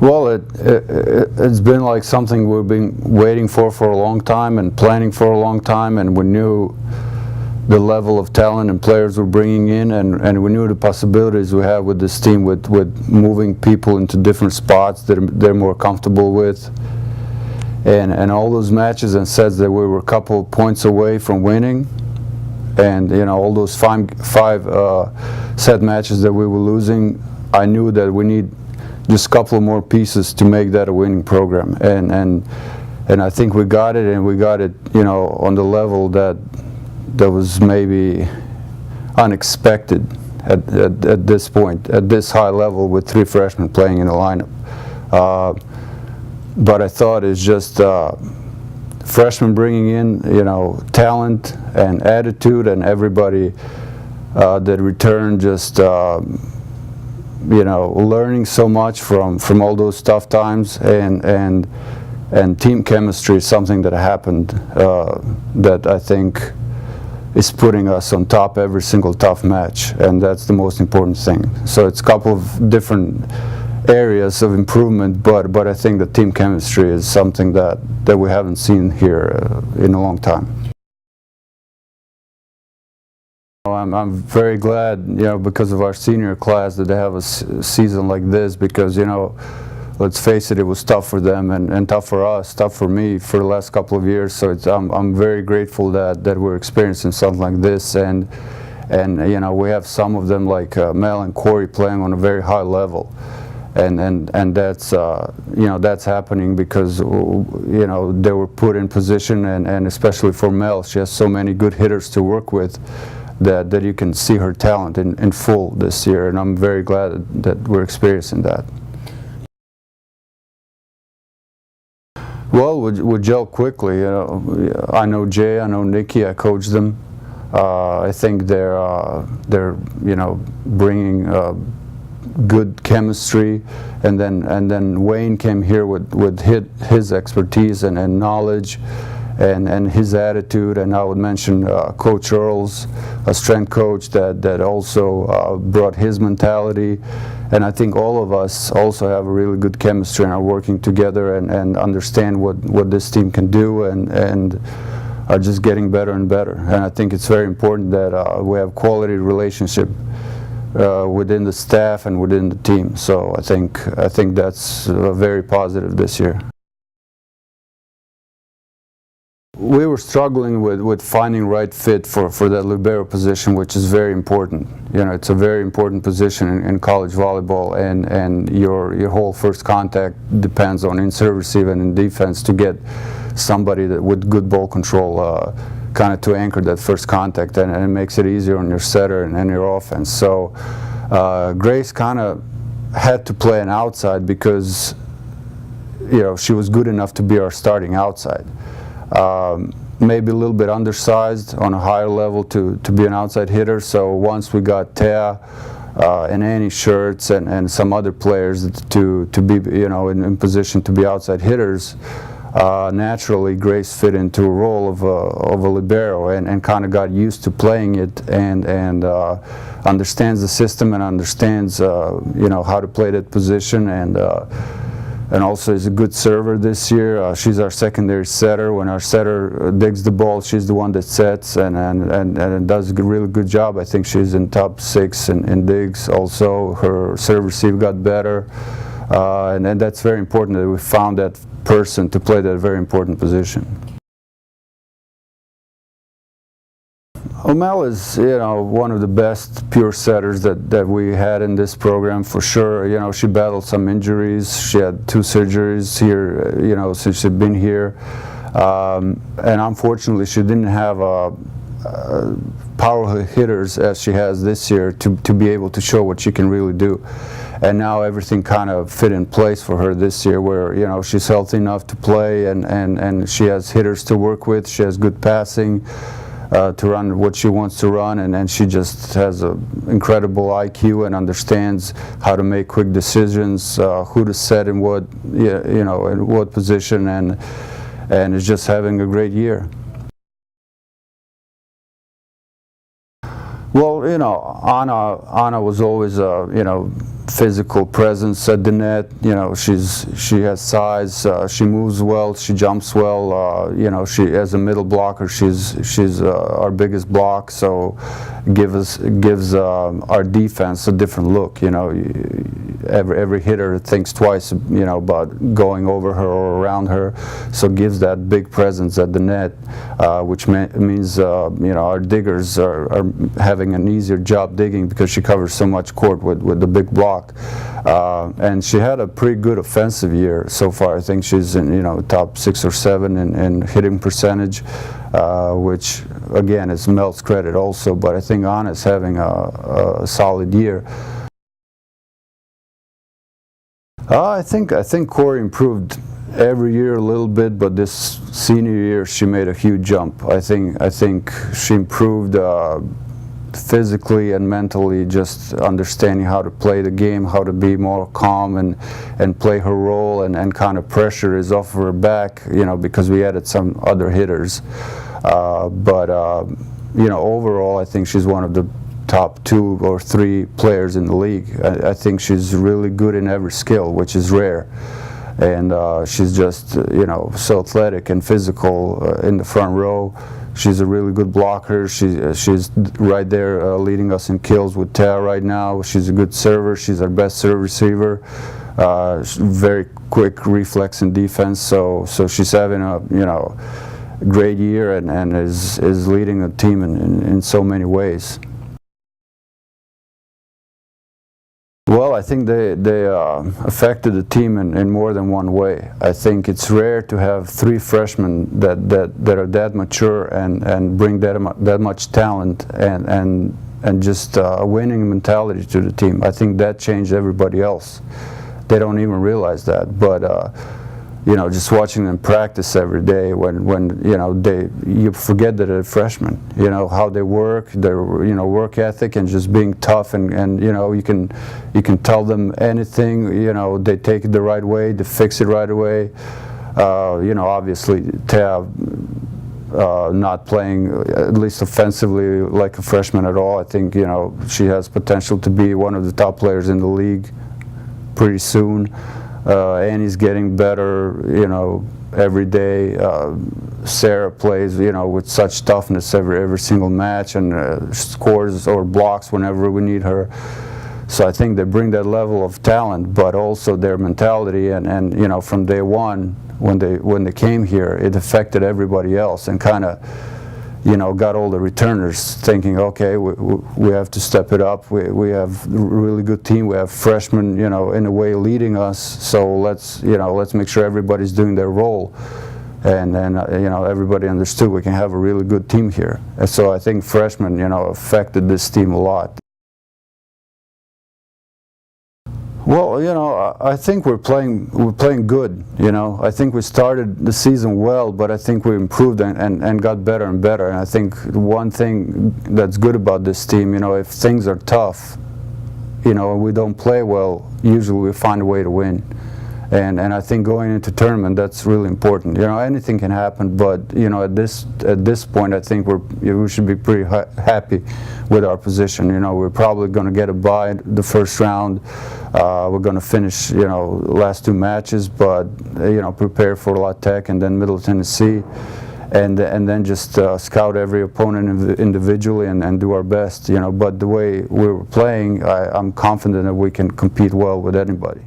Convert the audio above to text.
Well, it's been like something we've been waiting for a long time and planning for a long time, and we knew the level of talent and players we're bringing in, and we knew the possibilities we have with this team with moving people into different spots that they're more comfortable with. And all those matches and sets that we were a couple points away from winning, and all those five set matches that we were losing, I knew that we need just a couple of more pieces to make that a winning program, and I think we got it, and we got it on the level that was maybe unexpected at this point, at this high level with 3 freshmen playing in the lineup. But I thought it's just freshmen bringing in talent and attitude, and everybody that returned just learning so much from all those tough times, and team chemistry is something that happened that I think is putting us on top every single tough match, and that's the most important thing. So it's a couple of different areas of improvement, but I think the team chemistry is something that we haven't seen here in a long time. I'm very glad, because of our senior class, that they have a season like this, because let's face it, it was tough for them and tough for us, tough for me for the last couple of years. So I'm very grateful that we're experiencing something like this, and we have some of them like Mel and Corey playing on a very high level, and that's that's happening because they were put in position, and especially for Mel, she has so many good hitters to work with that you can see her talent in full this year, and I'm very glad that we're experiencing that. Well, we gel quickly. I know Jay, I know Nikki, I coach them. I think they're bringing good chemistry, and then Wayne came here with his expertise and knowledge and his attitude, and I would mention Coach Earls, a strength coach that also brought his mentality. And I think all of us also have a really good chemistry and are working together and understand what this team can do, and are just getting better and better. And I think it's very important that we have quality relationship within the staff and within the team. So I think that's very positive this year. We were struggling with finding right fit for that libero position, which is very important. It's a very important position in college volleyball, and your whole first contact depends on in-serve, receive, and in defense to get somebody with good ball control kind of to anchor that first contact, and it makes it easier on your setter and your offense. So Grace kind of had to play an outside because she was good enough to be our starting outside. Maybe a little bit undersized on a higher level to be an outside hitter. So once we got Thea and Annie Schertz and some other players to be in position to be outside hitters, naturally Grace fit into a role of a libero and kind of got used to playing it and understands the system and understands how to play that position, and also is a good server this year. She's our secondary setter. When our setter digs the ball, she's the one that sets and does a really good job. I think she's in top 6 in digs. Also, her serve receive got better, and that's very important that we found that person to play that very important position. Mel is, one of the best pure setters that we had in this program for sure. She battled some injuries. She had 2 surgeries here, since she'd been here, and unfortunately she didn't have power hitters as she has this year to be able to show what she can really do. And now everything kind of fit in place for her this year, where she's healthy enough to play, and she has hitters to work with. She has good passing to run what she wants to run, and she just has an incredible IQ and understands how to make quick decisions, who to set in what in what position, and is just having a great year. Well, Anna was always physical presence at the net. You know, she has size. She moves well. She jumps well. You know, she as a middle blocker, she's our biggest block. So gives our defense a different look. You know, every hitter thinks twice, you know, about going over her or around her. So gives that big presence at the net, which means you know, our diggers are having an easier job digging because she covers so much court with the big block. And she had a pretty good offensive year so far. I think she's in, you know, top 6 or 7 in hitting percentage, which again is Mel's credit also. But I think Anna's having a solid year. I think Corey improved every year a little bit, but this senior year she made a huge jump. I think she improved physically and mentally, just understanding how to play the game, how to be more calm and play her role, and kind of pressure is off her back, you know, because we added some other hitters. But you know, overall I think she's one of the top 2 or 3 players in the league. I think she's really good in every skill, which is rare. And she's just, you know, so athletic and physical in the front row. She's a really good blocker. She's right there leading us in kills with Tara right now. She's a good server. She's our best serve receiver. Very quick reflex in defense. So she's having a, you know, great year and is leading the team in so many ways. Well, I think they affected the team in more than one way. I think it's rare to have 3 freshmen that are that mature and bring that much talent and just a winning mentality to the team. I think that changed everybody else. They don't even realize that, but you know, just watching them practice every day, when you know, you forget that they're freshmen. You know how they work, their, you know, work ethic, and just being tough, and you know, you can tell them anything. You know, they take it the right way, they fix it right away. You know, obviously Tab not playing, at least offensively, like a freshman at all. I think, you know, she has potential to be one of the top players in the league pretty soon. Annie's getting better, you know, every day. Sarah plays, you know, with such toughness every single match, and scores or blocks whenever we need her. So I think they bring that level of talent, but also their mentality, and you know, from day one when they came here, it affected everybody else, and kind of, you know, got all the returners thinking, okay, we have to step it up. We have a really good team. We have freshmen, you know, in a way leading us. So let's make sure everybody's doing their role. And then, you know, everybody understood we can have a really good team here. And so I think freshmen, you know, affected this team a lot. Well, you know, I think we're playing good. You know, I think we started the season well, but I think we improved and got better and better. And I think one thing that's good about this team, you know, if things are tough, you know, and we don't play well, usually we find a way to win. And I think going into tournament, that's really important. You know, anything can happen, but you know, at this point, I think we should be pretty happy with our position. You know, we're probably going to get a bye the first round. We're going to finish, you know, last 2 matches, but you know, prepare for La Tech and then Middle Tennessee, and then just scout every opponent individually and do our best. You know, but the way we were playing, I'm confident that we can compete well with anybody.